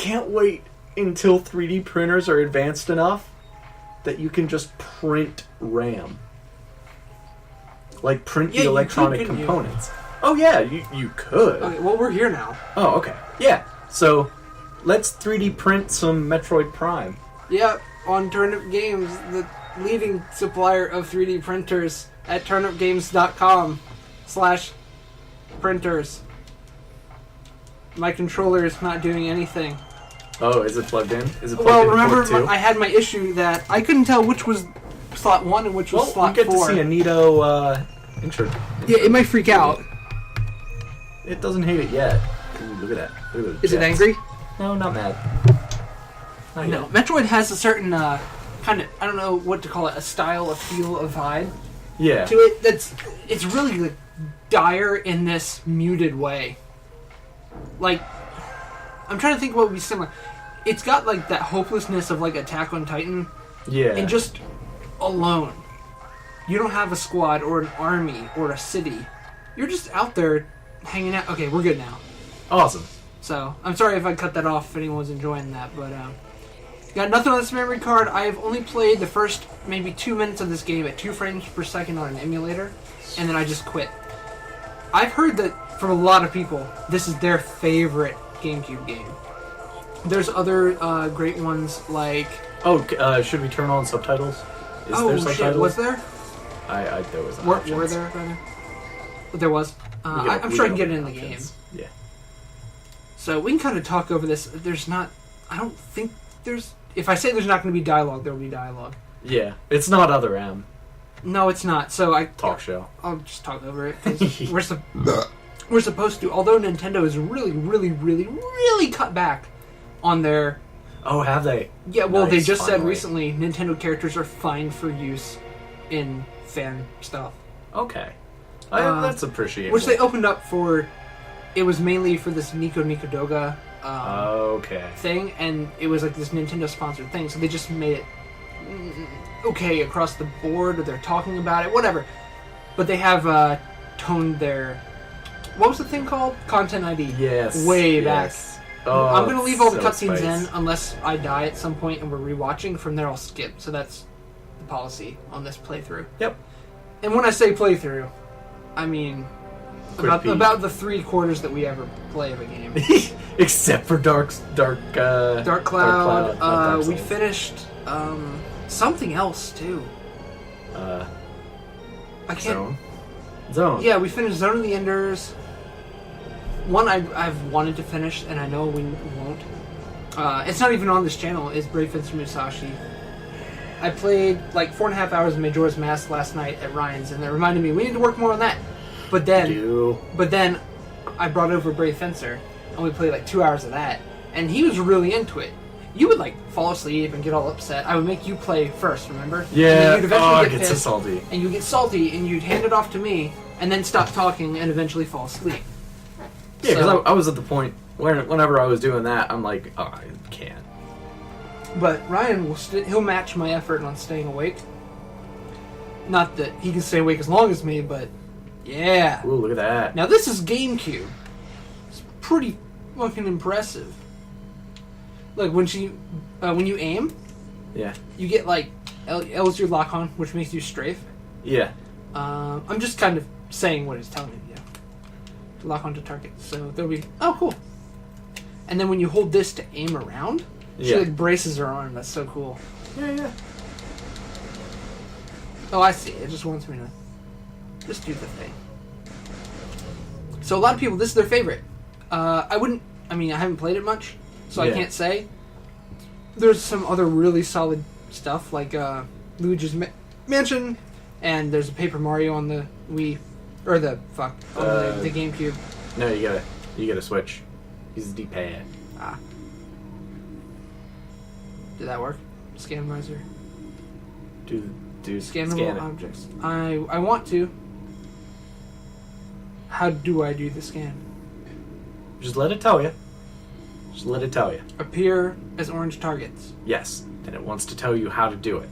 can't wait until 3D printers are advanced enough that you can just print RAM. Like, print the electronic components. Oh, yeah, you could. Okay, well, we're here now. Oh, okay. Yeah, so let's 3D print some Metroid Prime. Yeah, on TurnipGames, the leading supplier of 3D printers at turnipgames.com/printers. My controller is not doing anything. Oh, is it plugged in? Is it plugged Well, in remember, port 2? I had my issue that I couldn't tell which was slot 1 and which was slot 4. Well, we get to see a neato intro. Yeah, it might freak out. It doesn't hate it yet. Ooh, look at that. Look at Is it angry? No, not mad. Not No. yet. Metroid has a certain kind of, I don't know what to call it, a style, a feel, a vibe Yeah. to it it's really like dire in this muted way. Like, I'm trying to think what would be similar. It's got like that hopelessness of like Attack on Titan, Yeah. and just alone. You don't have a squad or an army or a city. You're just out there hanging out. Okay, we're good now. Awesome. So, I'm sorry if I cut that off if anyone was enjoying that, but got nothing on this memory card. I've only played the first maybe 2 minutes of this game at 2 frames per second on an emulator, and then I just quit. I've heard that from a lot of people, this is their favorite GameCube game. There's other great ones like... Oh, should we turn on subtitles? Is there subtitles? Shit, was there? There was Were there, rather? There was. I'm sure I can get it in the game. Yeah. So we can kind of talk over this. There's not... I don't think there's... If I say there's not going to be dialogue, there will be dialogue. Yeah. It's not Other M. No, it's not. So Talk show. I'll just talk over it. 'Cause we're supposed to. Although Nintendo is really, really, really, really cut back on their... Oh, have they? Yeah, well, they Nice, just said finally. recently Nintendo characters are fine for use in fan stuff. Okay. That's appreciable. Which they opened up for... It was mainly for this Nico Doga okay. thing, and it was like this Nintendo-sponsored thing, so they just made it okay across the board, or they're talking about it, whatever. But they have toned their... What was the thing called? Content ID. Yes. Way yes. back. Oh, I'm going to leave all the so cutscenes spice. in unless I die at some point and we're rewatching. From there I'll skip. So that's the policy on this playthrough. Yep. And when I say playthrough, I mean Quick peek. about the 3/4 that we ever play of a game. Except for Dark Cloud. Dark We Souls. finished something else too. I can't. Zone. Yeah, we finished Zone of the Enders. One I've wanted to finish, and I know we won't. It's not even on this channel. Is Brave Fencer Musashi. I played like 4.5 hours of Majora's Mask last night at Ryan's, and that reminded me we need to work more on that. But then I brought over Brave Fencer, and we played like 2 hours of that, and he was really into it. You would like fall asleep and get all upset. I would make you play first, remember? Yeah. And then you'd eventually I get get so pissed, salty. and you get salty, and you'd hand it off to me, and then stop talking, and eventually fall asleep. Yeah, because So- I was at the point where whenever I was doing that, I'm like, oh, I can't. But Ryan will he'll match my effort on staying awake. Not that he can stay awake as long as me, but yeah. Ooh, look at that. Now this is GameCube. It's pretty fucking impressive. Like when you aim, Yeah. you get like L is your lock on, which makes you strafe. Yeah. I'm just kind of saying what it's telling me. Yeah. Lock onto target. So there'll be cool. And then when you hold this to aim around, she like braces her arm. That's so cool. Yeah. Oh, I see. It just wants me to just do the thing. So a lot of people, this is their favorite. I haven't played it much, so I can't say. There's some other really solid stuff, like Luigi's Mansion, and there's a Paper Mario on the Wii, or the GameCube. No, you gotta switch. Use the D-pad. Did that work? Scan Riser. Do Scannable scan it. objects. I want to. How do I do the scan? Just let it tell you. Appear as orange targets. Yes, and it wants to tell you how to do it.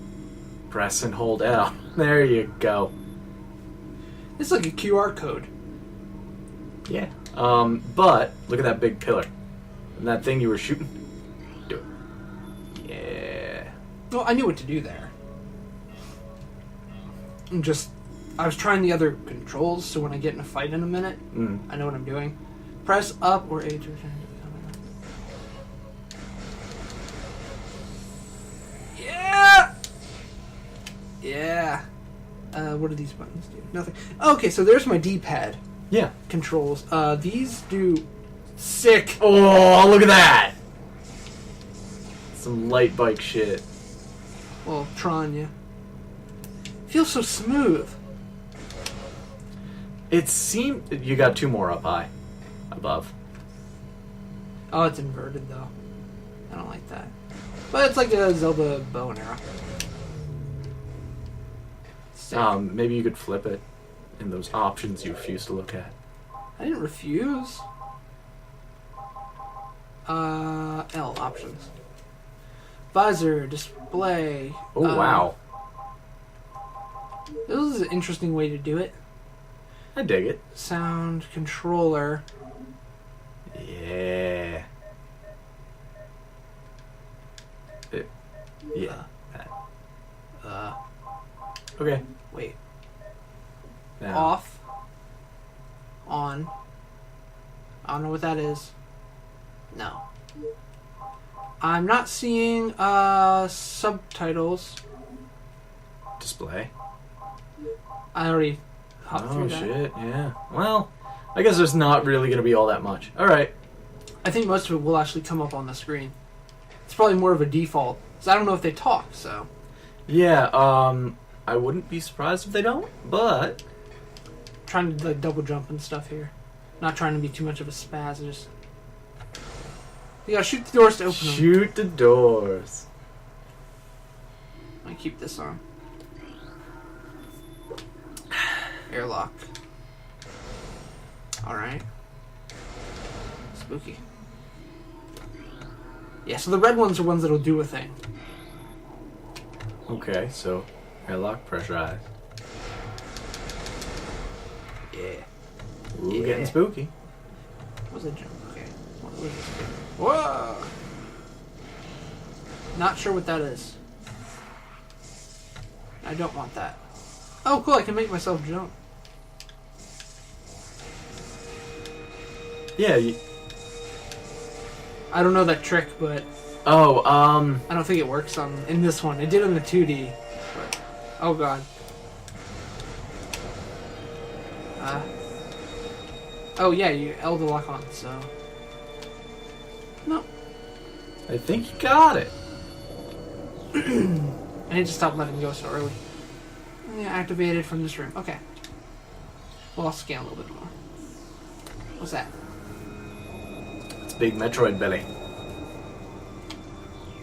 Press and hold L. There you go. It's like a QR code. Yeah. But look at that big pillar. And that thing you were shooting. Well, I knew what to do there. I was trying the other controls, so when I get in a fight in a minute, I know what I'm doing. Press up or A to return. Yeah! Yeah. What do these buttons do? Nothing. Okay, so there's my D-pad. Yeah. Controls. These do sick. Oh, look at that! Some light bike shit. Well, Tron, yeah. Feels so smooth. It seemed... You got 2 more up high. Above. Oh, it's inverted, though. I don't like that. But it's like a Zelda bow and arrow. Sick. Maybe you could flip it in those options you refuse to look at. I didn't refuse. L, options. Visor, display. Oh, wow. This is an interesting way to do it. I dig it. Sound, controller. Yeah. Yeah. Okay. Wait. Now. Off. On. I don't know what that is. No. I'm not seeing subtitles. Display. I already hopped through Oh, that. shit. Yeah. Well, I guess there's not really going to be all that much. All right. I think most of it will actually come up on the screen. It's probably more of a default. Because I don't know if they talk, so. Yeah, I wouldn't be surprised if they don't, but... Trying to like double jump and stuff here. Not trying to be too much of a spaz. Just. You gotta shoot the doors to open them. Shoot the doors. I keep this on. Airlock. Alright. Spooky. Yeah, so the red ones are ones that'll do a thing. Okay, so airlock pressurized. Yeah. Ooh, Yeah. getting spooky. What was a jump? Okay. What was this? Whoa! Not sure what that is. I don't want that. Oh, cool! I can make myself jump. Yeah. I don't know that trick, but Oh, I don't think it works in this one. It did on the 2D. But, oh god. Oh yeah, you L to lock on, so. No. I think you got it. I need to stop letting go so early. Yeah, activated from this room. Okay. Well, I'll scan a little bit more. What's that? It's big Metroid belly.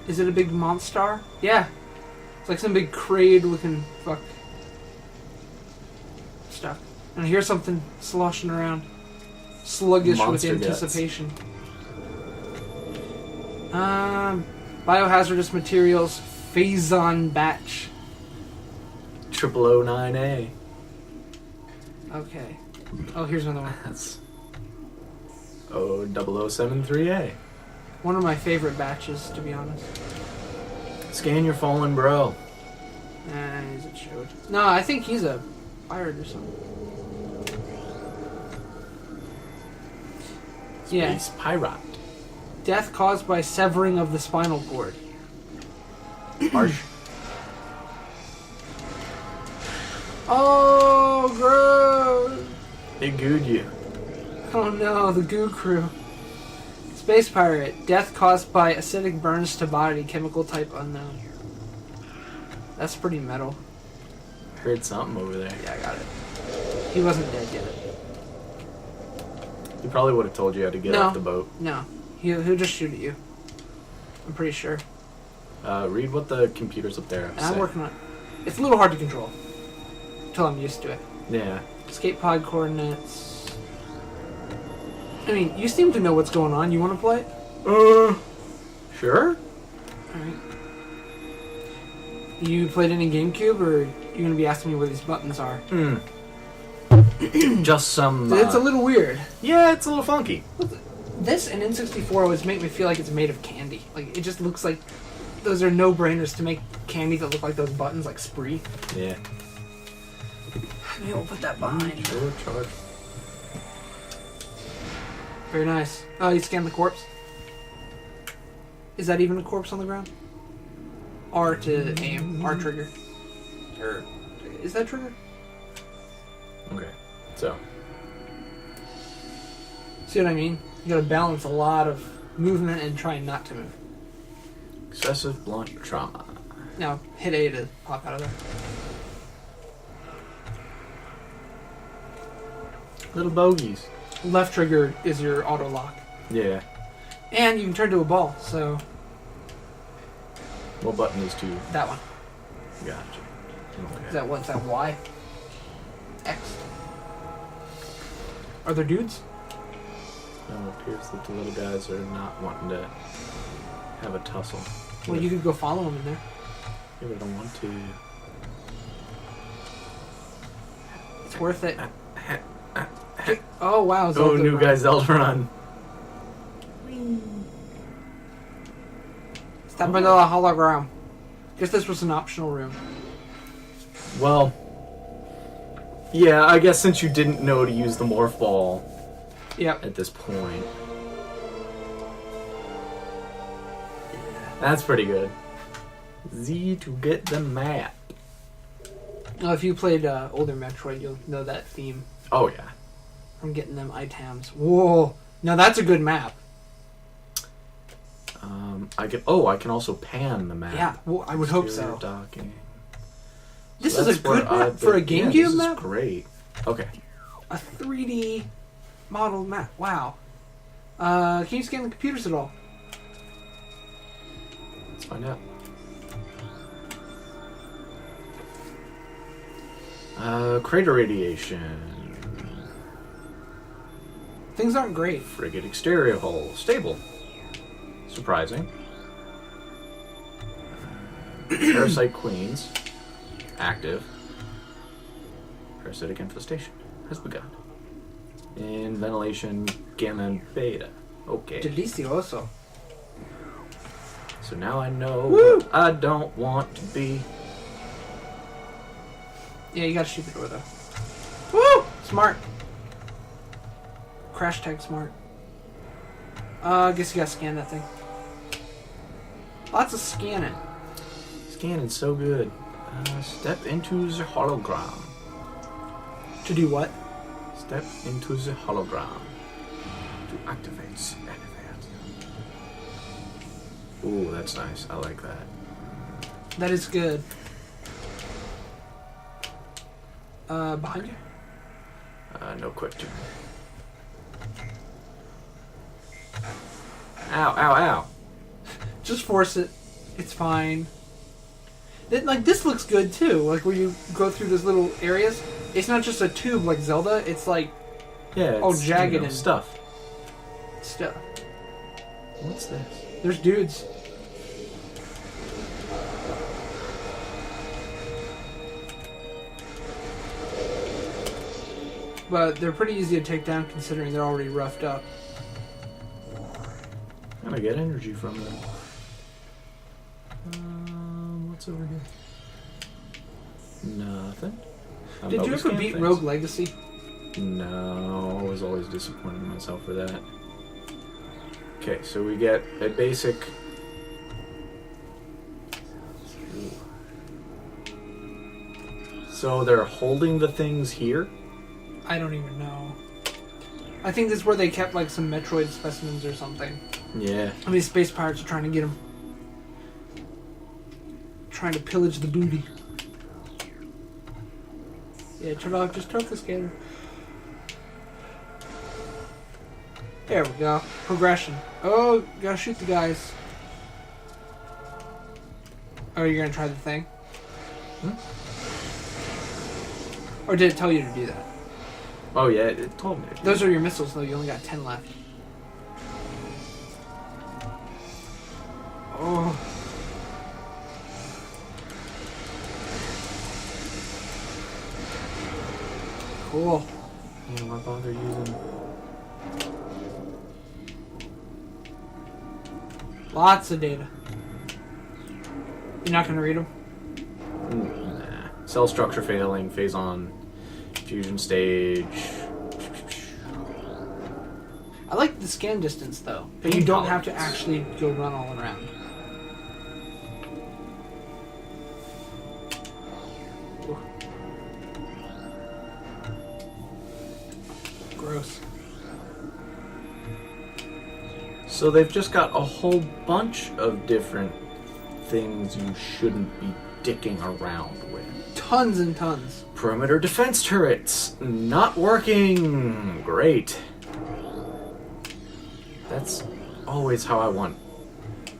Is it a big monster? Yeah. It's like some big crade looking fuck stuff. And I hear something sloshing around. Sluggish Monster with guts. anticipation. Biohazardous materials. Phazon batch. 0009A. Okay. Oh, here's another one. That's 0073A. One of my favorite batches, to be honest. Scan your fallen bro. Is it showed? No, I think he's a pirate or something. Yeah. Space pirate. Death caused by severing of the spinal cord. Harsh. Oh, gross! It gooed you. Oh no, the goo crew. Space pirate. Death caused by acidic burns to body. Chemical type unknown. That's pretty metal. Heard something over there. Yeah, I got it. He wasn't dead yet. He probably would have told you how to get No. off the boat. No. He'll just shoot at you. I'm pretty sure. Read what the computers up there have And I'm said. working on it. It's a little hard to control. Until I'm used to it. Yeah. Escape pod coordinates. I mean, you seem to know what's going on. You want to play it? Sure? Alright. You played any GameCube, or you going to be asking me where these buttons are? Just some... It's a little weird. Yeah, it's a little funky. This and N64 always make me feel like it's made of candy. Like, it just looks like Those are no-brainers to make candy that look like those buttons, like Spree. Yeah. Maybe we'll put that behind. Sure, charge. Very nice. Oh, you scanned the corpse? Is that even a corpse on the ground? R to aim. R trigger. Or is that trigger? Okay. So. See what I mean? You gotta balance a lot of movement and try not to move. Excessive blunt trauma. Now, hit A to pop out of there. Little bogeys. Left trigger is your auto lock. Yeah. And you can turn to a ball, so What button is to? that one. Gotcha. Is Okay. that what's that? Y? X? Are there dudes? No, it appears that the little guys are not wanting to have a tussle. Well, you could go follow them in there. Yeah, but I don't want to. It's worth it. Oh, wow. Oh, Zelda new run. guy Zelda run. Stop by the hologram. Guess this was an optional room. Well, yeah, I guess since you didn't know to use the morph ball Yep. at this point. That's pretty good. Z to get the map. Well, if you played older Metroid, you'll know that theme Oh, yeah. from getting them items. Whoa. Now that's a good map. I can also pan the map. Yeah, well, I would hope so. Exterior Docking. This So is a that's where good map I've for a been- GameCube this map? is great. Okay. A 3D model map. Wow. Can you scan the computers at all? Let's find out. Crater radiation. Things aren't great. Frigate exterior hull. Stable. Surprising. Parasite queens. Active. Parasitic infestation has begun. In ventilation gamma and beta. Okay. Delicioso. So now I know Woo! what I don't want to be. Yeah, you gotta shoot the door though. Woo! Smart. Crash tag smart. I guess you gotta scan that thing. Lots of scanning. Scanning's so good. Step into the hologram. To do what? Step into the hologram. To activate the elevator. Ooh, that's nice. I like that. That is good. Behind you? No quick turn. Ow, ow, ow. Just force it. It's fine. Like, this looks good too. Like, where you go through those little areas. It's not just a tube like Zelda. It's like Yeah, all it's, jagged and stuff. stuff. What's this? There's dudes. But they're pretty easy to take down considering they're already roughed up. I'm gonna get energy from them. What's over here? Nothing. Did you ever beat Rogue Legacy? No, I was always disappointed in myself for that. Okay, so we get a basic. So they're holding the things here? I don't even know. I think this is where they kept like some Metroid specimens or something. Yeah. I mean, space pirates are trying to get them. Trying to pillage the booty. Yeah, just turn off the scanner. There we go. Progression. Oh, gotta shoot the guys. Oh, you're gonna try the thing? Or did it tell you to do that? Oh yeah, it told me. Those are your missiles, though. You only got 10 left. Oh. Cool. Yeah, why bother using? Lots of data. You're not going to read them? Nah. Cell structure failing, phase on, fusion stage. I like the scan distance, though. But you don't have to actually go run all around. Ooh. Gross. So they've just got a whole bunch of different things you shouldn't be dicking around with. Tons and tons. Perimeter defense turrets not working. Great. That's always how I want.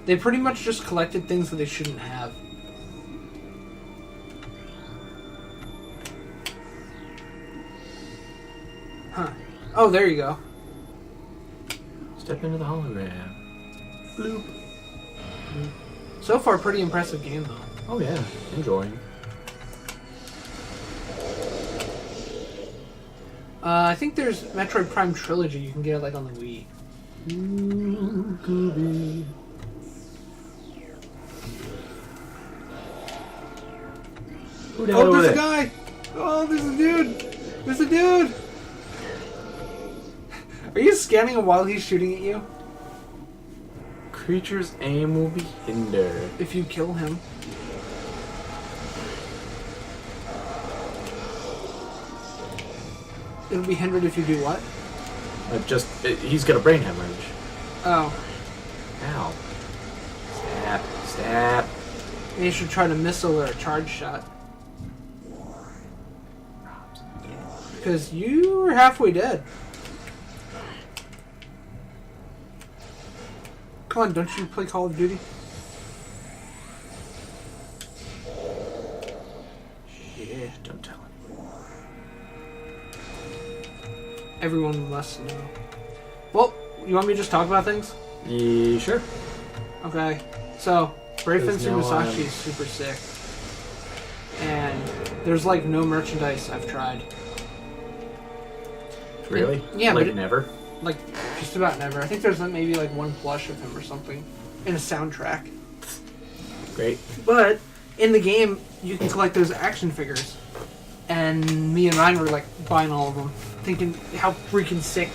They pretty much just collected things that they shouldn't have. Huh. Oh, there you go. Step into the hologram. Bloop. So far, pretty impressive game, though. Oh yeah, enjoying. I think there's Metroid Prime Trilogy. You can get it like on the Wii. Ooh, Gooby. Who the hell Oh, over there's a there? guy! Oh, there's a dude! There's a dude! Are you scanning him while he's shooting at you? Creature's aim will be hindered. If you kill him. It'll be hindered if you do what? He's got a brain hemorrhage. Oh. Ow. Stab. Stab. Maybe you should try to missile or a charge shot. Because you were halfway dead. Come on, don't you play Call of Duty? Yeah, don't tell him. Everyone must know. Well, you want me to just talk about things? Yeah, sure. Okay. So, Brave There's Fencer no, Musashi is super sick. And there's like no merchandise I've tried. Really? Yeah, like but never. Like, just about never. I think there's like maybe like one plush of him or something in a soundtrack. Great. But in the game, you can collect those action figures. And me and Ryan were like buying all of them, thinking how freaking sick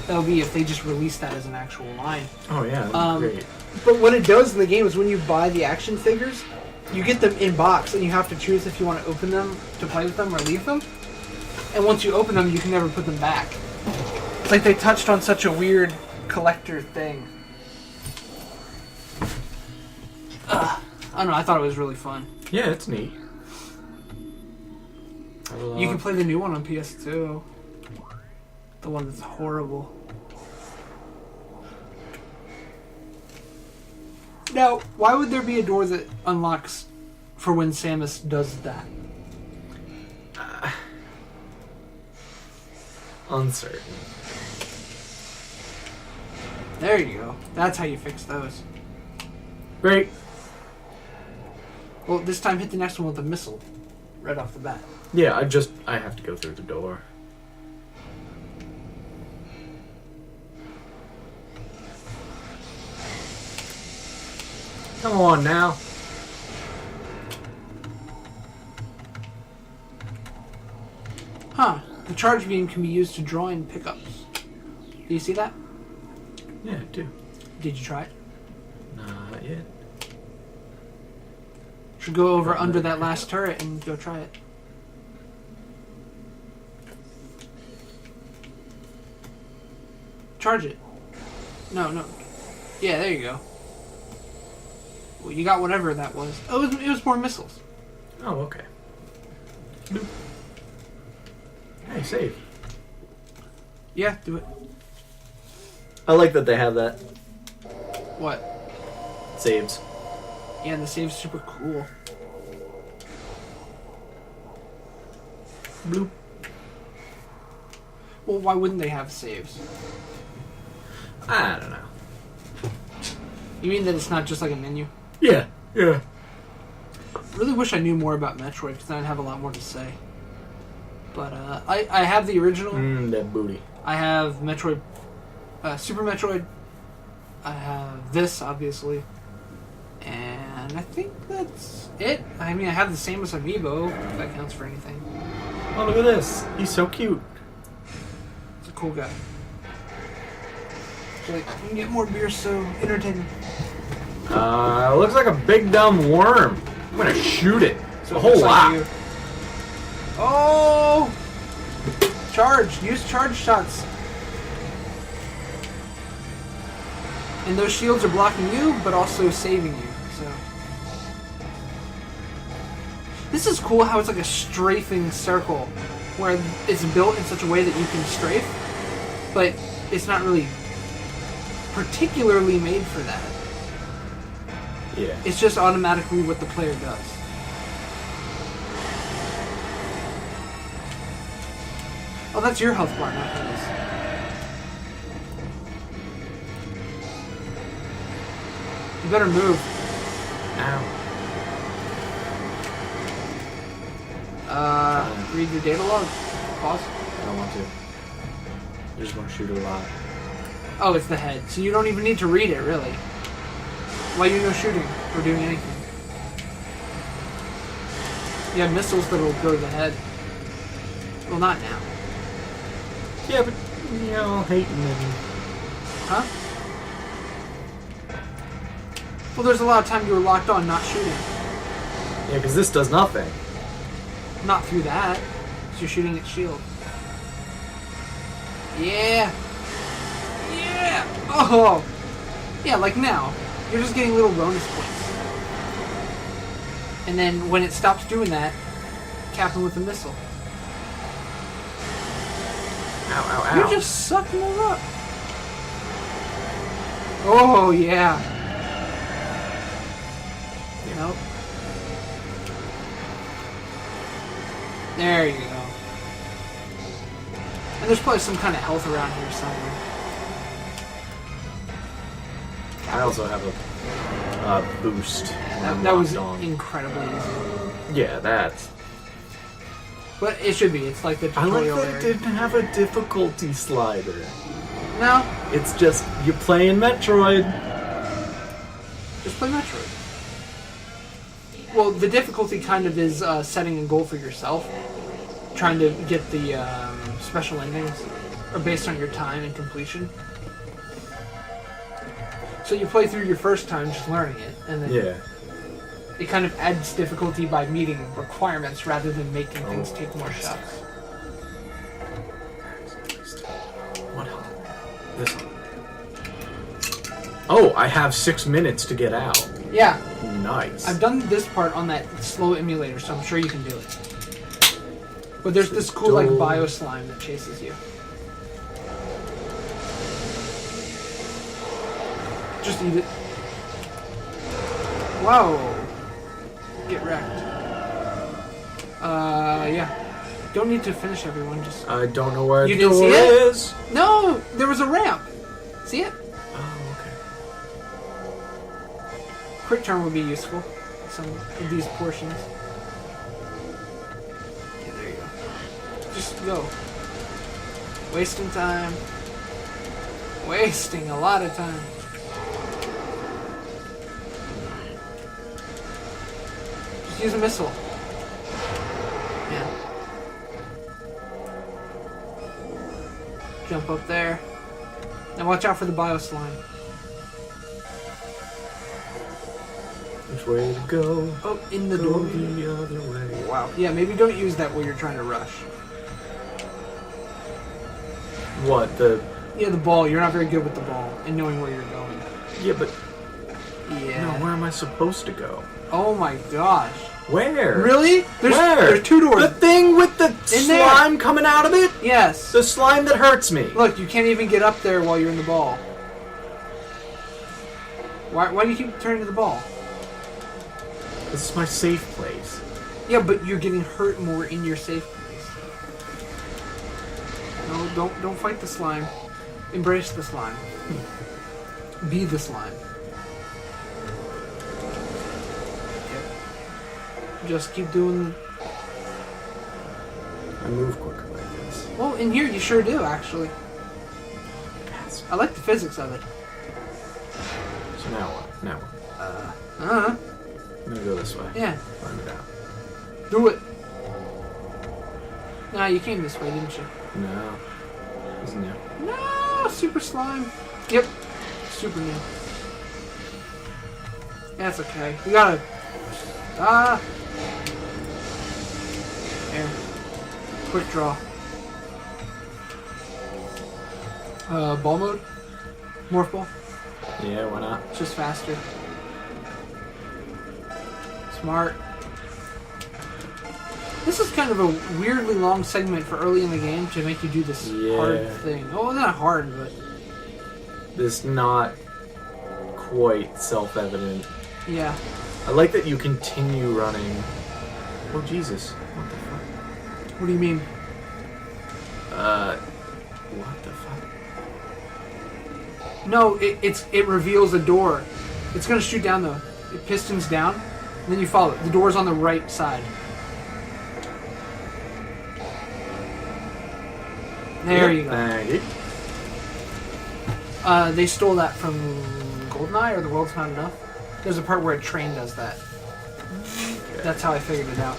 that would be if they just released that as an actual line. Oh yeah, that'd be great. But what it does in the game is when you buy the action figures, you get them in box and you have to choose if you want to open them to play with them or leave them. And once you open them, you can never put them back. It's like they touched on such a weird collector thing. I don't know, I thought it was really fun. Yeah, it's neat. You can play the new one on PS2. The one that's horrible. Now, why would there be a door that unlocks for when Samus does that? Uncertain. There you go. That's how you fix those. Great. Well, this time hit the next one with a missile. Right off the bat. Yeah, I have to go through the door. Come on now. Huh. The charge beam can be used to draw in pickups. Do you see that? Yeah, I do. Did you try it? Not yet. Should go over under that last turret and go try it. Charge it. No. Yeah, there you go. Well, you got whatever that was. Oh, it was more missiles. Oh, okay. Bloop. Hey, save. Yeah, do it. I like that they have that. What? Saves. Yeah, and the save's super cool. Bloop. Well, why wouldn't they have saves? I don't know. You mean that it's not just like a menu? Yeah. I really wish I knew more about Metroid, because then I'd have a lot more to say. But I have the original. That booty. I have Metroid, Super Metroid. I have this, obviously. And And I think that's it. I mean, I have the same as Amiibo, if that counts for anything. Oh, look at this. He's so cute. He's a cool guy. Like, we can get more beer, so entertaining. Looks like a big dumb worm. I'm gonna shoot it. So A whole lot. Like oh! Charge! Use charge shots. And those shields are blocking you, but also saving you. So this is cool how it's like a strafing circle, where it's built in such a way that you can strafe, but it's not really particularly made for that. Yeah. It's just automatically what the player does. Oh, that's your health bar, not his. You better move. Ow. Read your data log. Pause. I don't want to. I just want to shoot a lot. Oh, it's the head. So you don't even need to read it, really. Why you no shooting or doing anything? You have missiles that'll go to the head. Well, not now. Yeah, but, you know, hating and... Huh? Well, there's a lot of time you were locked on not shooting. Yeah, because this does nothing. Not through that. So you're shooting its shield. Yeah! Yeah! Oh! Yeah, like now. You're just getting little bonus points. And then when it stops doing that, cap them with a missile. Ow, ow, ow. You're just sucking them up. Oh, yeah. Nope. There you go. And there's probably some kind of health around here somewhere. I also have a boost. That was incredibly easy. Yeah, that's... But it should be. It's like the I like tutorial that it there. didn't have a difficulty slider. No, It's just, you're playing Metroid. just play Metroid. Well, the difficulty kind of is setting a goal for yourself. Trying to get the special endings are based on your time and completion. So you play through your first time just learning it, and then Yeah. it kind of adds difficulty by meeting requirements rather than making things take more shots. What? This one. Oh, I have 6 minutes to get out. Yeah, Nice. I've done this part on that slow emulator, so I'm sure you can do it. But there's this cool like bio slime that chases you. Just eat it. Whoa. Get wrecked. Yeah. Don't need to finish everyone, just... I don't know where You the didn't door see it? is. No! There was a ramp! See it? Oh, okay. Quick turn would be useful. Some of these portions. Yeah, there you go. Just go. Wasting time. Wasting a lot of time. Just use a missile. Yeah. Jump up there. Now watch out for the bio slime. Which way to go? Oh, in the Go door. the other way. Wow. Yeah, maybe don't use that while you're trying to rush. What? The... Yeah, the ball. You're not very good with the ball and knowing where you're going. Yeah, but... Yeah. No, where am I supposed to go? Oh my gosh. Where? Really? Where? There's two doors. The thing with the there. slime coming out of it? Yes. The slime that hurts me. Look, you can't even get up there while you're in the ball. Why do you keep turning to the ball? This is my safe place. Yeah, but you're getting hurt more in your safe place. No, don't fight the slime. Embrace the slime. Be the slime. Just keep doing... I move quicker like this. Well, in here you sure do, actually. I like the physics of it. So now what? Now what? I'm gonna go this way. Yeah. Find it out. Do it. Nah, you came this way, didn't you? No. Isn't it? No, super slime. Yep. Super new. That's okay. We gotta... There. Quick draw. Ball mode? Morph ball? Yeah, why not? It's just faster. Smart. This is kind of a weirdly long segment for early in the game to make you do this hard thing. Oh, not hard, but... This not quite self-evident. Yeah. I like that you continue running. Oh, Jesus. What the fuck? What do you mean? What the fuck? No, it reveals a door. It's gonna shoot down though. It pistons down, and then you follow it. The door's on the right side. There you go. Thank you. They stole that from GoldenEye or The World's Not Enough. There's a part where a train does that. Okay. That's how I figured it out.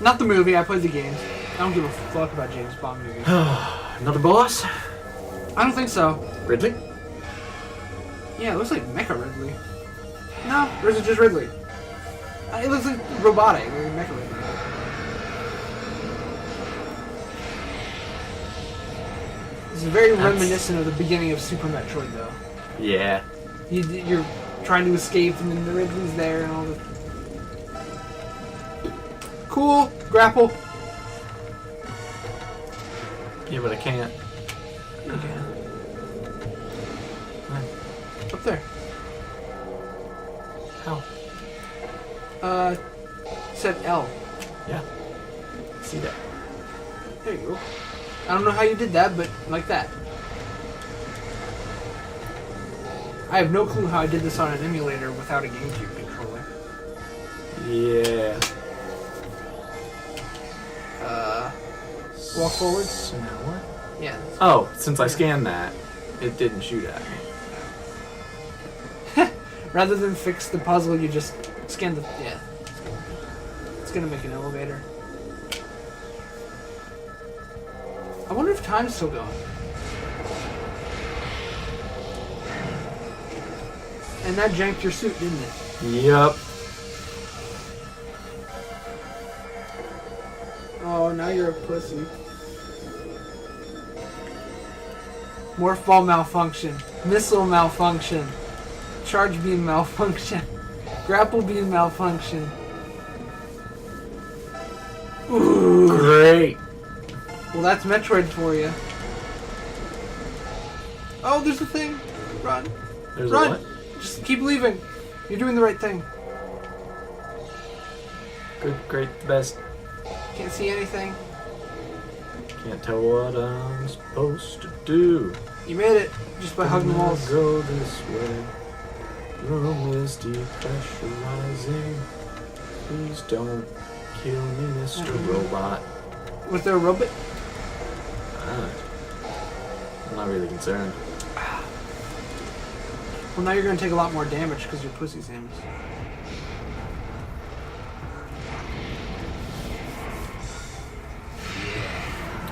Not the movie, I played the games. I don't give a fuck about James Bond movies. Another boss? I don't think so. Ridley? Yeah, it looks like Mecha Ridley. No, or is it just Ridley? It looks like robotic, like Mecha Ridley. It's very reminiscent of the beginning of Super Metroid, though. Yeah. You're trying to escape, and then the Ridley's there, and all the... Cool! Grapple! Yeah, but I can't. You can. Up there. How? Said L. Yeah. See that. There you go. I don't know how you did that, but like that. I have no clue how I did this on an emulator without a GameCube controller. Yeah. Walk forward. So now what? Yeah. Oh, since I scanned that, it didn't shoot at me. Rather than fix the puzzle, you just scan the... Yeah. It's gonna make an elevator. I wonder if time's still going. And that janked your suit, didn't it? Yup. Oh, now you're a pussy. Morph ball malfunction. Missile malfunction. Charge beam malfunction. Grapple beam malfunction. Ooh. Great. Well, that's Metroid for you. Oh, there's a thing. Run. There's Run. a what? Just keep leaving. You're doing the right thing. Good, great, best. Can't see anything. Can't tell what I'm supposed to do. You made it just by hugging walls. Go this way. Room is depressurizing. Please don't kill me, Mr. Robot. Was there a robot? I'm not really concerned. Well, now you're going to take a lot more damage because your pussy Samus.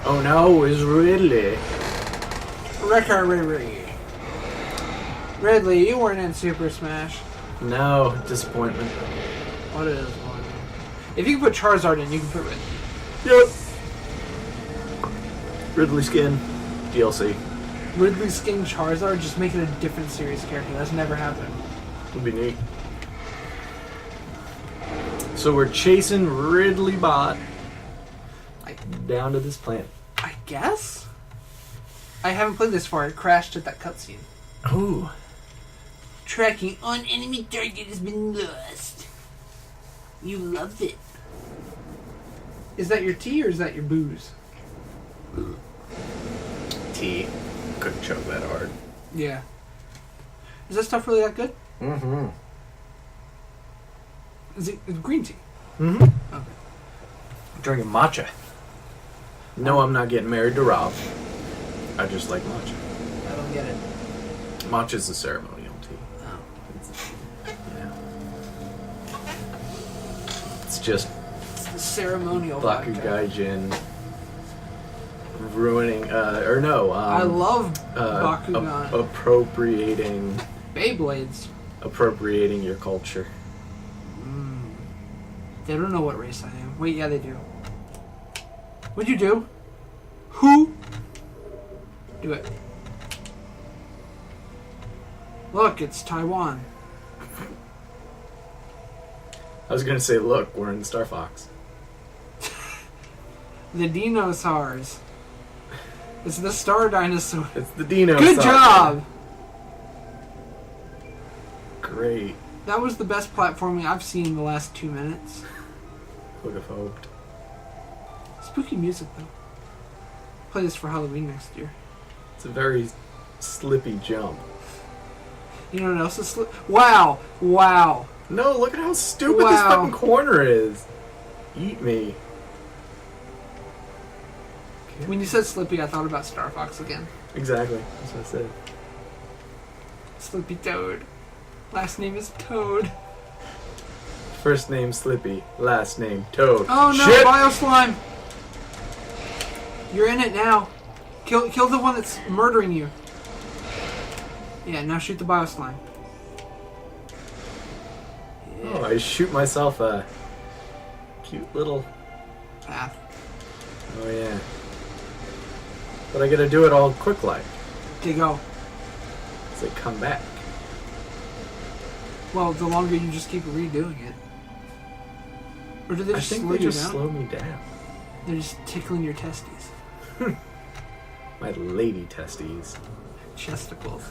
Oh no, it's Ridley. Wrecker Ridley. Ridley, you weren't in Super Smash. No, disappointment. What is one? If you can put Charizard in, you can put Ridley. Yep. Ridley skin. DLC. Ridley skin Charizard, just make it a different series character. That's never happened. Would be neat. So we're chasing Ridley Bot down to this planet. I guess? I haven't played this far. It crashed at that cutscene. Ooh. Tracking on enemy target has been lost. You loved it. Is that your tea or is that your booze? Tea. Couldn't choke that hard. Yeah. Is that stuff really that good? Mm-hmm. Is it green tea? Mm-hmm. Okay. I'm drinking matcha. No, I'm not getting married to Rob. I just like matcha. I don't get it. Matcha's a ceremonial tea. Oh. Yeah. It's just It's the ceremonial vodka. Bakugaijin ruining, or no. I love Bakugan. Appropriating Beyblades. Appropriating your culture. They don't know what race I am. Wait, yeah, they do. What'd you do? Who? Do it. Look, it's Taiwan. I was gonna say, look, we're in Star Fox. The dinosaurs. It's the star dinosaur. It's the dino. Good job! Great. That was the best platforming I've seen in the last 2 minutes. Would have hoped. Spooky music, though. Play this for Halloween next year. It's a very slippy jump. You know what else is Wow! Wow! No, look at how stupid this fucking corner is. Eat me. When you said Slippy, I thought about Star Fox again. Exactly. That's what I said. Slippy Toad. Last name is Toad. First name Slippy, last name Toad. Oh no, Shit! Bio Slime! You're in it now. Kill the one that's murdering you. Yeah, now shoot the Bio Slime. Yeah. Oh, I shoot myself a cute little Path. Oh yeah. But I gotta do it all quick like. Okay, go. So come back. Well, the longer you just keep redoing it. Or do they just slow you down? Slow me down. They're just tickling your testes. My lady testes. Chesticles.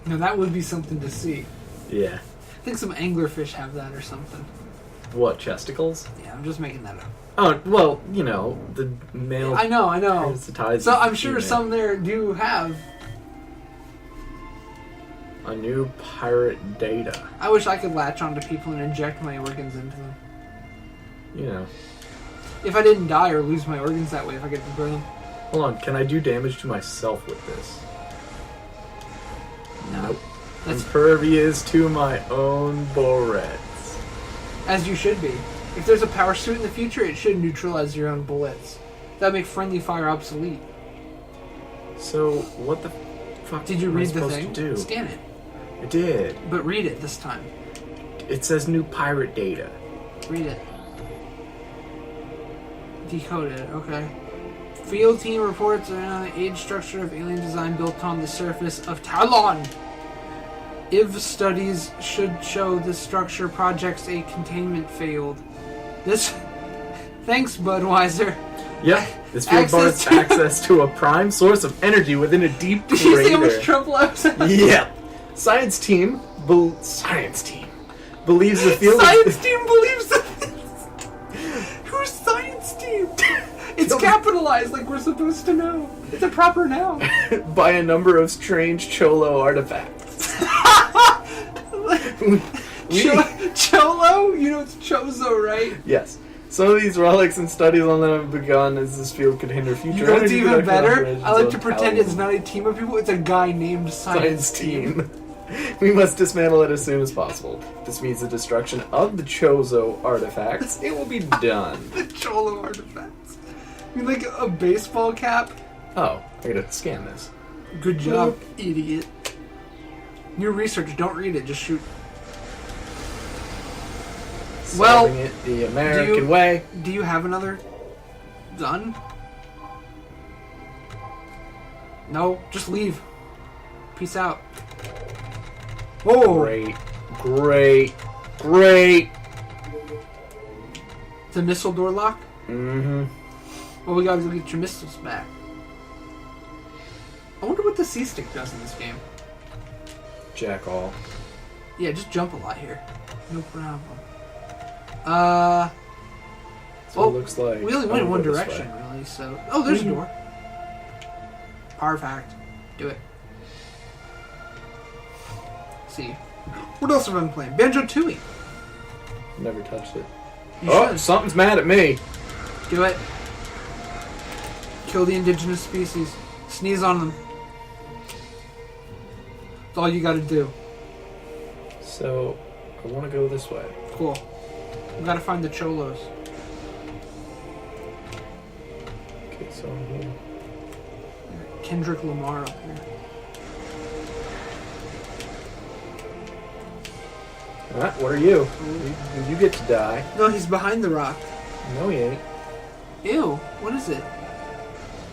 Now that would be something to see. Yeah. I think some anglerfish have that or something. What, chesticles? Yeah, I'm just making that up. Oh, well, you know, the male... I know. parasitizes So I'm sure female. some there do have. A new pirate data. I wish I could latch onto people and inject my organs into them. You know. If I didn't die or lose my organs that way, if I could grow them. Hold on, can I do damage to myself with this? No. Nope. That's Impervious to my own bullets. as you should be. If there's a power suit in the future, it should neutralize your own bullets. That'd make friendly fire obsolete. So, what the fuck Did you am I read the supposed thing? to do? Scan it. I did. But read it this time. It says new pirate data. Read it. Decode it, okay. Field team reports an age structure of alien design built on the surface of Talon. If studies should show the structure projects a containment failed. This... Thanks, Budweiser. Yep. This field bars access to a prime source of energy within a deep Did you see how much crater. trouble I was in? Yeah. Science team believes the field Science team believes that. Who's science team? It's capitalized like we're supposed to know. It's a proper noun. by a number of strange Cholo artifacts. Cholo? You know it's Chozo, right? Yes. Some of these relics and studies on them have begun as this field could hinder future You know what's energy even production better? operations I like on to pretend Talon. it's not a team of people, it's a guy named Science Team. We must dismantle it as soon as possible. This means the destruction of the Chozo artifacts. It will be done. The Cholo artifacts. You mean like a baseball cap? Oh, I gotta scan this. Good job, idiot. New research, don't read it, just shoot. Well, Solving it the American way. Do you have another gun? No, just leave. Peace out. Whoa! Great. The missile door lock? Mm-hmm. Well, we gotta go get your missiles back. I wonder what the C-stick does in this game. Jack all. Yeah, just jump a lot here. No problem. That's what well, it looks like. we only I went in one wanna go this direction, way. really, so... Oh, there's a door. Power fact. Do it. See. What else have I been playing? Banjo-Tooie. Never touched it. You Oh, should. something's mad at me. Do it. Kill the indigenous species. Sneeze on them. That's all you gotta do. So, I want to go this way. Cool. We gotta find the cholos. Okay, so I'm here. Kendrick Lamar up here. What are you? You get to die. No, he's behind the rock. No, he ain't. Ew, what is it?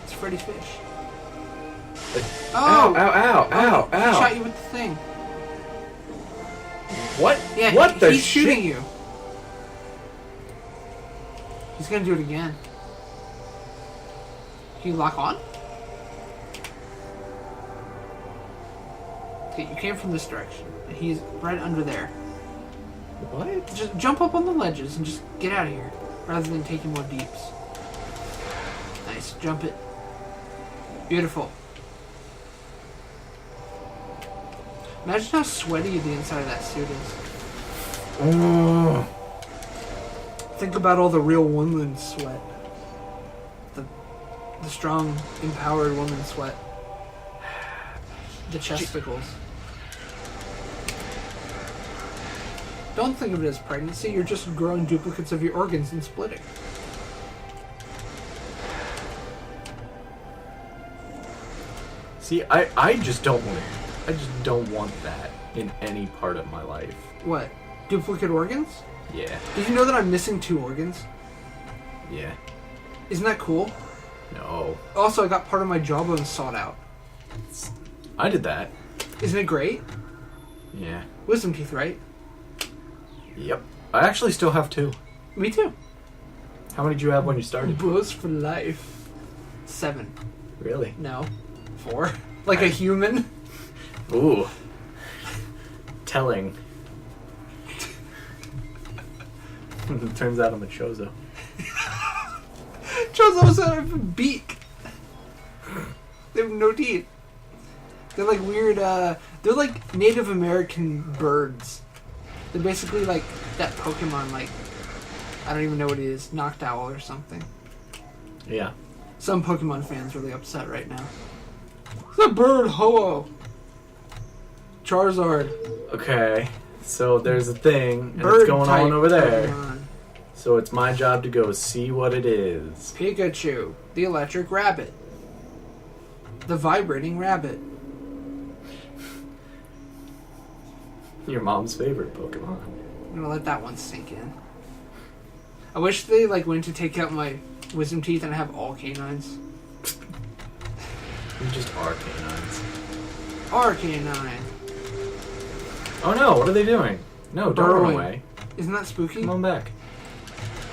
It's Freddy Fish. Ow, ow, ow, ow, He ow. shot you with the thing. What? Yeah, what the he's shit? shooting you. He's gonna do it again. Can you lock on? Okay, you came from this direction. He's right under there. What? Just jump up on the ledges and just get out of here, rather than taking more deeps. Nice, jump it. Beautiful. Imagine how sweaty the inside of that suit is. Oh. Think about all the real woman sweat. The strong, empowered woman sweat. The chesticles. Don't think of it as pregnancy, you're just growing duplicates of your organs and splitting. See, I just don't want it. I just don't want that in any part of my life. What? Duplicate organs? Yeah. Did you know that I'm missing 2 organs? Yeah. Isn't that cool? No. Also, I got part of my jawbone sawed out. I did that. Isn't it great? Yeah. Wisdom teeth, right? Yep. I actually still have 2. Me too. How many did you have when you started? Bows for life. 7. Really? No. 4. Like a human. Ooh. Telling. Turns out I'm a Chozo. Chozos have a beak. They have no teeth. They're like weird, they're like Native American birds. They're basically like that Pokemon, like, I don't even know what it is, Noctowl or something. Yeah. Some Pokemon fans really upset right now. It's a bird, Ho-Oh. Charizard. Okay. So there's a thing, and Bird it's going type on over there. Pokemon. So it's my job to go see what it is. Pikachu. The electric rabbit. The vibrating rabbit. Your mom's favorite Pokemon. I'm gonna let that one sink in. I wish they like went to take out my wisdom teeth and I have all canines. You just are canines. R-canine. Oh no, what are they doing? No, don't run Burrowing. away. Isn't that spooky? Come on back.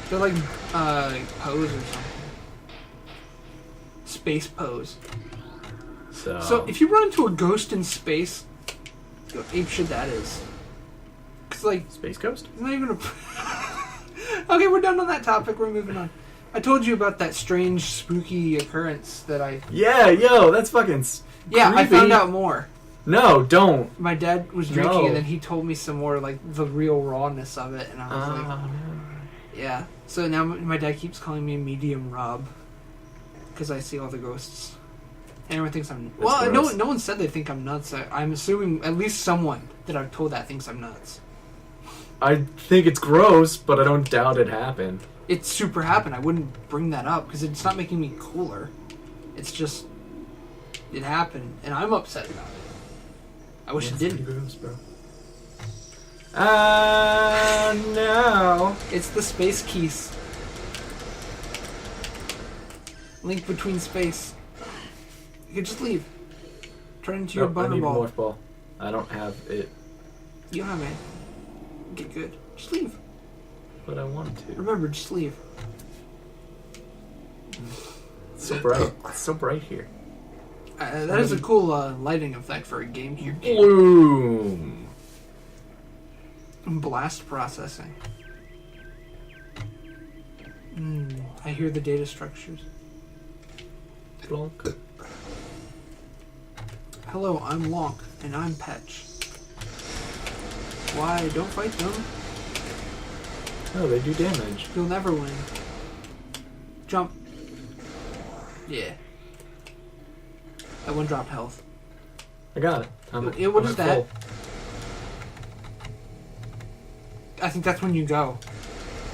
They're like pose or something. Space pose. So if you run into a ghost in space, go ape shit that is. Cause like Space Coast? it's not even a. Okay, we're done on that topic. We're moving on. I told you about that strange, spooky occurrence that I. Yeah, yo, that's fucking Yeah, I creepy. found out more. No, don't. My dad was drinking, No. and then he told me some more, like the real rawness of it, and I was like, No. yeah. So now my dad keeps calling me Medium Rob because I see all the ghosts. And everyone thinks I'm. That's Well, gross. no one said they think I'm nuts. I'm assuming at least someone that I've told that thinks I'm nuts. I think it's gross, but I don't doubt it happened. It super happened. I wouldn't bring that up because it's not making me cooler. It's just it happened, and I'm upset about it. I wish it didn't. Gross, bro. No. It's the space keys. Link between space. You can just leave. Turn into your Nope, I butter need ball. morph ball. I don't have it, You don't have it. Get good. Just leave. but I want to. Remember, just leave. It's so bright. It's so bright here. That is a cool lighting effect for a GameCube game. Bloom. Blast processing. I hear the data structures. Blonk. Hello, I'm Lonk, and I'm Petch. Why? Don't fight them. Oh, they do damage. You'll never win. Jump. Yeah. That one dropped health. I got it. Yeah, what I'm is at that? I think that's when you go.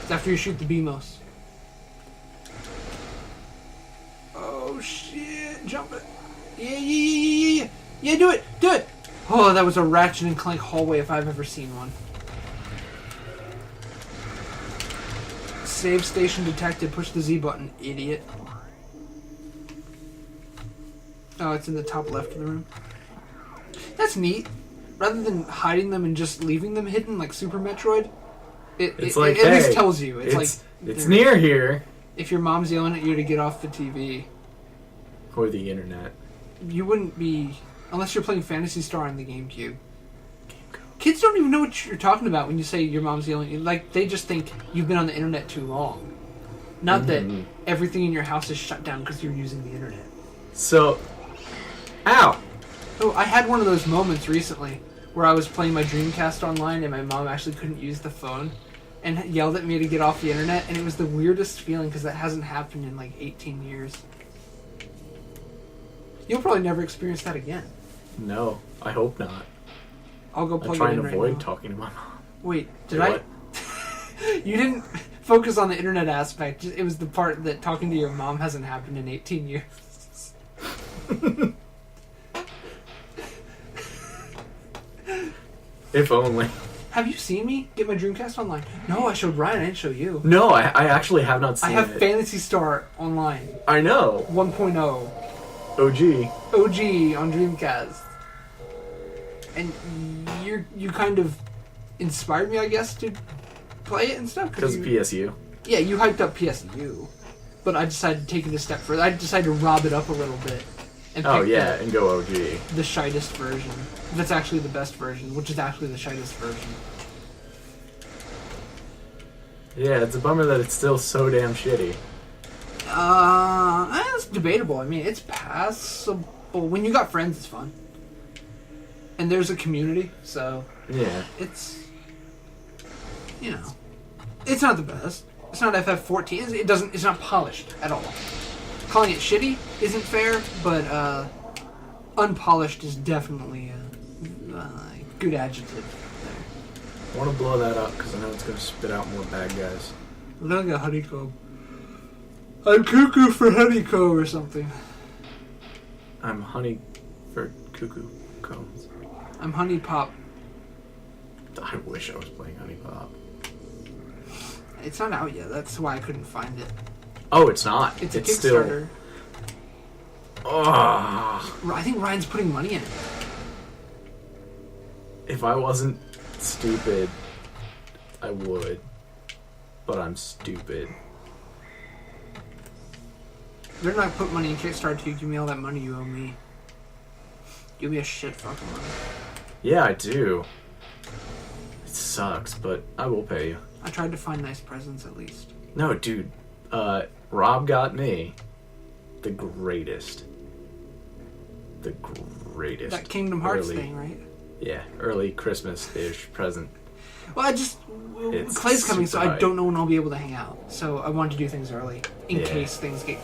It's after you shoot the Beamos. Oh shit! Jump it! Yeah! Do it! Do it! Oh, that was a Ratchet and Clank hallway if I've ever seen one. Save station detected. Push the Z button, idiot. Oh, it's in the top left of the room. That's neat. Rather than hiding them and just leaving them hidden like Super Metroid, it at least tells you. It's near here. If your mom's yelling at you to get off the TV. Or the internet. You wouldn't be... Unless you're playing Phantasy Star on the GameCube. Kids don't even know what you're talking about when you say your mom's yelling at you. Like, they just think you've been on the internet too long. Not that everything in your house is shut down because you're using the internet. So... Ow! Oh, I had one of those moments recently where I was playing my Dreamcast online and my mom actually couldn't use the phone and yelled at me to get off the internet, and it was the weirdest feeling because that hasn't happened in like 18 years. You'll probably never experience that again. No, I hope not. I'll go plug I try it in and right avoid now. talking to my mom. Wait, did I? You didn't focus on the internet aspect. It was the part that talking to your mom hasn't happened in 18 years. If only. Have you seen me get my Dreamcast online? No, I showed Ryan. I didn't show you. No, I actually have not seen it. I have Phantasy Star online. I know. 1.0. OG. OG on Dreamcast. And you kind of inspired me, I guess, to play it and stuff. Because of PSU. Yeah, you hyped up PSU. But I decided to take it a step further. I decided to rob it up a little bit. And and go OG. The shitest version. That's actually the best version, which is actually the shitest version. Yeah, it's a bummer that it's still so damn shitty. It's debatable. I mean, it's passable. When you got friends, it's fun. And there's a community, so... Yeah. It's... You know. It's not the best. It's not FF14. It's not polished at all. Calling it shitty isn't fair, but unpolished is definitely a good adjective there. I want to blow that up because I know it's going to spit out more bad guys. Look like a honeycomb. I'm cuckoo for honeycomb or something. I'm honey for cuckoo combs. I'm honey pop. I wish I was playing honey pop. It's not out yet. That's why I couldn't find it. Oh, it's not. It's a Still... Kickstarter. Oh. I think Ryan's putting money in it. If I wasn't stupid, I would. But I'm stupid. They're not put money in Kickstarter to you. Give me all that money you owe me. Give me a shit fucking money. Yeah, I do. It sucks, but I will pay you. I tried to find nice presents at least. No, dude. Rob got me the greatest. The greatest. That Kingdom Hearts thing, right? Yeah, early Christmas-ish present. Well, Clay's coming, so I don't know when I'll be able to hang out. So I wanted to do things early, in case things get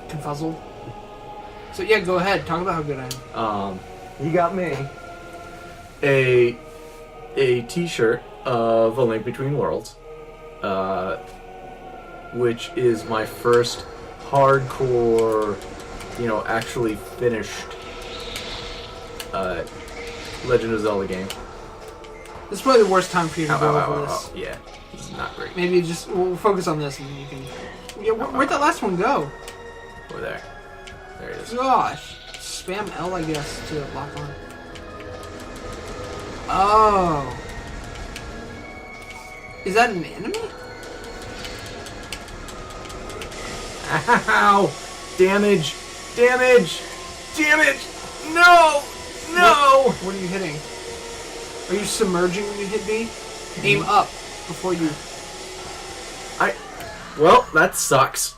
confuzzled. So yeah, go ahead. Talk about how good I am. He got me a T-shirt of A Link Between Worlds, which is my first hardcore, actually finished Legend of Zelda game. This is probably the worst time for you to go over this. Yeah, this is not great. Maybe we'll focus on this and then you can... Yeah, where'd that last one go? Over there. There it is. Gosh. Spam L, I guess, to lock on. Oh. Is that an enemy? Ow! Damage! Damage! Damage! No! No! What are you hitting? Are you submerging when you hit B? Aim up before you... Well, that sucks.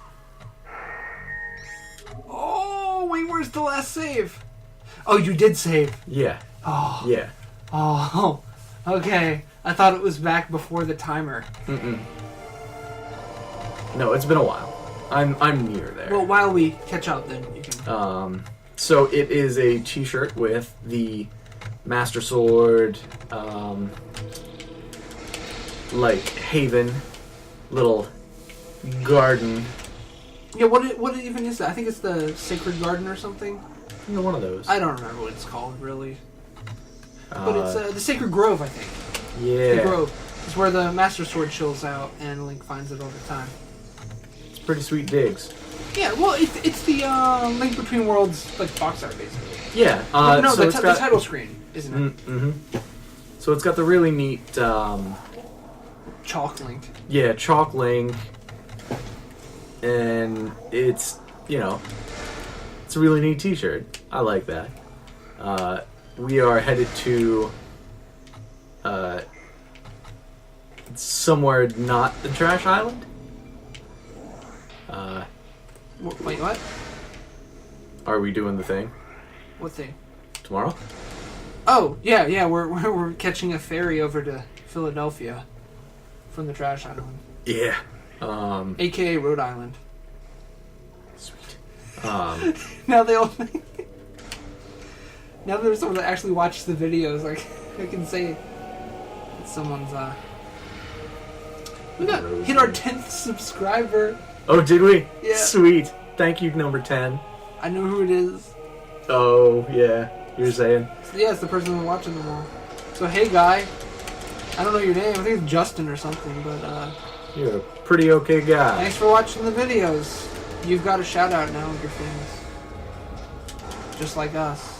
Oh, wait, where's the last save? Oh, you did save. Yeah. Oh. Yeah. Oh, okay. I thought it was back before the timer. Mm-mm. No, it's been a while. I'm near there. Well, while we catch up, then you can... So it is a T-shirt with the Master Sword, like haven, little garden. Yeah, what even is that? I think it's the Sacred Garden or something. You know, one of those. I don't remember what it's called, really. But it's the Sacred Grove, I think. Yeah. The Grove. It's where the Master Sword chills out, and Link finds it all the time. It's pretty sweet digs. Yeah, well, it's the Link Between Worlds, like, box art, basically. Yeah. No, so the title screen, isn't it? Mm-hmm. So it's got the really neat... Chalk Link. Yeah, Chalk Link. And it's, it's a really neat t-shirt. I like that. We are headed to somewhere not the Trash Island. Wait, what? Are we doing the thing What thing? tomorrow? Oh, yeah, we're catching a ferry over to Philadelphia from the Trash Island. Yeah. AKA Rhode Island. Sweet. Now they all now there's someone that actually watches the videos, like, I can say that someone's we got hit our 10th subscriber. Oh, did we? Yeah. Sweet. Thank you, number 10. I know who it is. Oh, yeah. You're saying? Yeah, it's the person who's watching them all. So hey guy, I don't know your name, I think it's Justin or something, but You're a pretty okay guy. thanks for watching the videos. You've got a shout out now, you're famous. Just like us.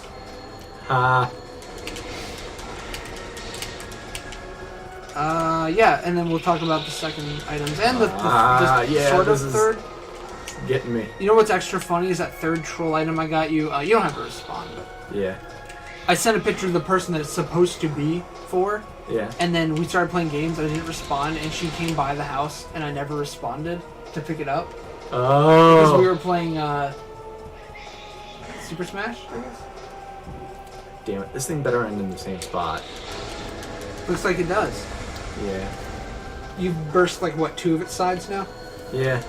Yeah, and then we'll talk about the second items and the sort of third. Getting me. You know what's extra funny is that third troll item I got you. You don't have to respond, but Yeah. I sent a picture of the person that it's supposed to be for, Yeah. and then we started playing games. I didn't respond, and she came by the house, and I never responded to pick it up because we Oh. were playing Super Smash, I guess. Damn it. This thing better end in the same spot. Looks like it does. Yeah. You've burst like what, 2 of its sides now? Yeah.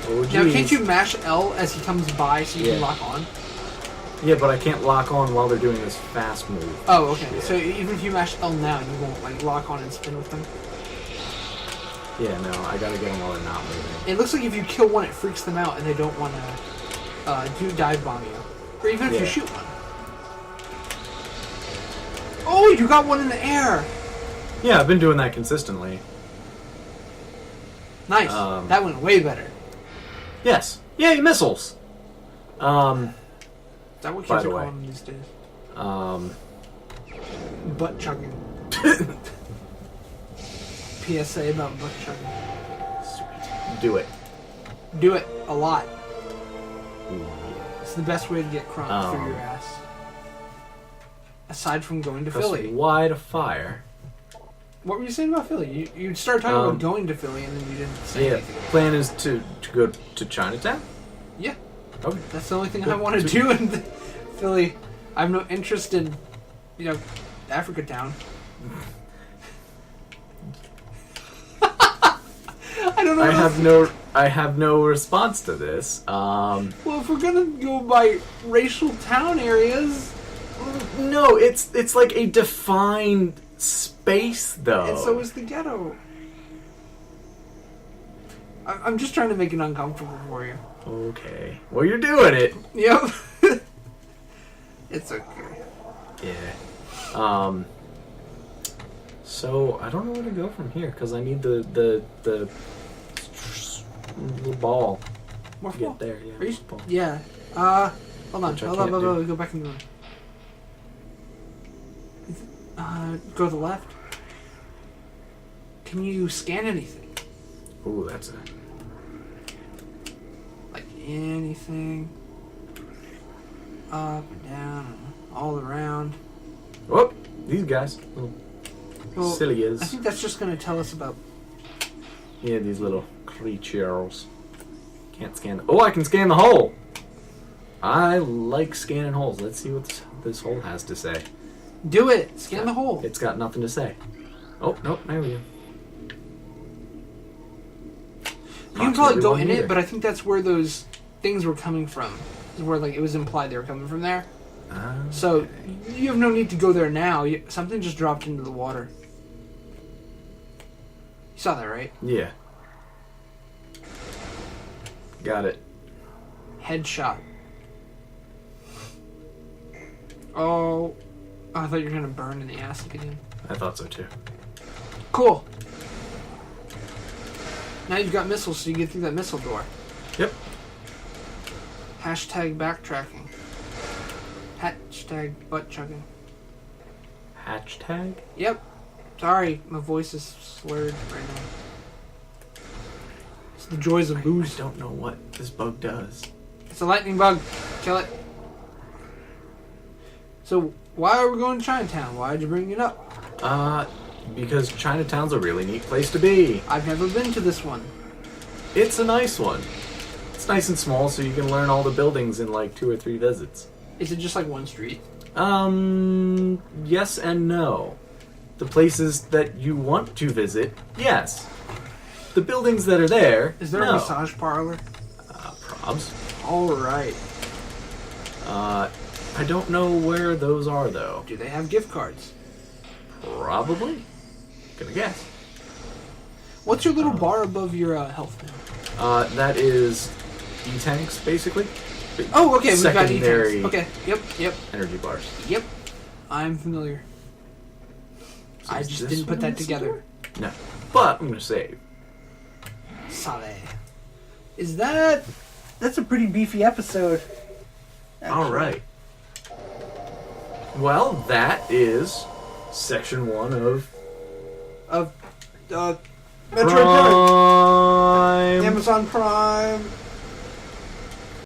Oh, geez. Now can't you mash L as he comes by so you can Yeah. lock on? Yeah, but I can't lock on while they're doing this fast move. Oh, okay. Yeah. So even if you mash L now, you won't like lock on and spin with them. Yeah, no, I gotta get them while they're not moving. It looks like if you kill one, it freaks them out and they don't want to do dive bomb you, or even if you Yeah. shoot one. Oh, you got one in the air. Yeah, I've been doing that consistently. Nice. That went way better. Yes. Yay, missiles! Is that what By kids the are way. calling them these days? Butt chugging. PSA about butt chugging. Sweet. Do it. Do it a lot. Ooh, It's the best way to get crunk through your ass. Aside from going to Press Philly. Y to fire. What were you saying about Philly? You started talking about going to Philly and then you didn't say Yeah, anything. plan is to go to Chinatown? Yeah. Okay. That's the only thing I Good. want to Sweet. do in Philly. I have no interest in, Africa Town. I don't know. I have no response to this. Well, if we're gonna go by racial town areas, No, it's like a defined space, though. and so is the ghetto. I'm just trying to make it uncomfortable for you. Okay. Well, you're doing it. Yep. It's okay. Yeah. So I don't know where to go from here because I need the little ball More to ball. get there. Yeah. Are you? Ball. Yeah. Hold on. Which I Hold on. can't Hold on. do. Go back in the room. Go to the left. Can you scan anything? Ooh, that's a. Like anything? Up and down, and all around. Whoop! These guys, little Well, silly I is. think that's just going to tell us about. Yeah, these little creatures. Can't scan. Oh, I can scan the hole. I like scanning holes. Let's see what this hole has to say. Do it. Scan the hole. It's got nothing to say. Oh, nope, there we go. You can probably go Approximately in 1 meter. it, but I think that's where those things were coming from. Is where like it was implied they were coming from there. So you have no need to go there now. Something just dropped into the water. You saw that, right? Yeah. Got it. Headshot. Oh, I thought you were gonna burn in the acid again. I thought so too. Cool. Now you've got missiles, so you get through that missile door. Yep. Hashtag backtracking. Hashtag butt chugging. Hashtag? Yep. Sorry, my voice is slurred right now. It's the joys of I booze. don't know what this bug does. It's a lightning bug. Kill it. So, why are we going to Chinatown? Why'd you bring it up? Because Chinatown's a really neat place to be. I've never been to this one. It's a nice one. It's nice and small, so you can learn all the buildings in like 2 or 3 visits. Is it just like one street? Yes and no. The places that you want to visit, yes. The buildings that are there, Is there no. a massage parlor? Probs. Alright. I don't know where those are, though. Do they have gift cards? Probably. Gonna guess. What's your little bar above your health now? That is E-tanks, basically. Oh, okay, we've got Secondary E-tanks. Okay, yep. energy bars. Yep. I'm familiar. So I is just this didn't put one that this together. door? No. But I'm gonna save. Sale. Is that... That's a pretty beefy episode. Actually. Alright. Well, that is section 1 of Of... Metroid Prime. Prime. Amazon Prime.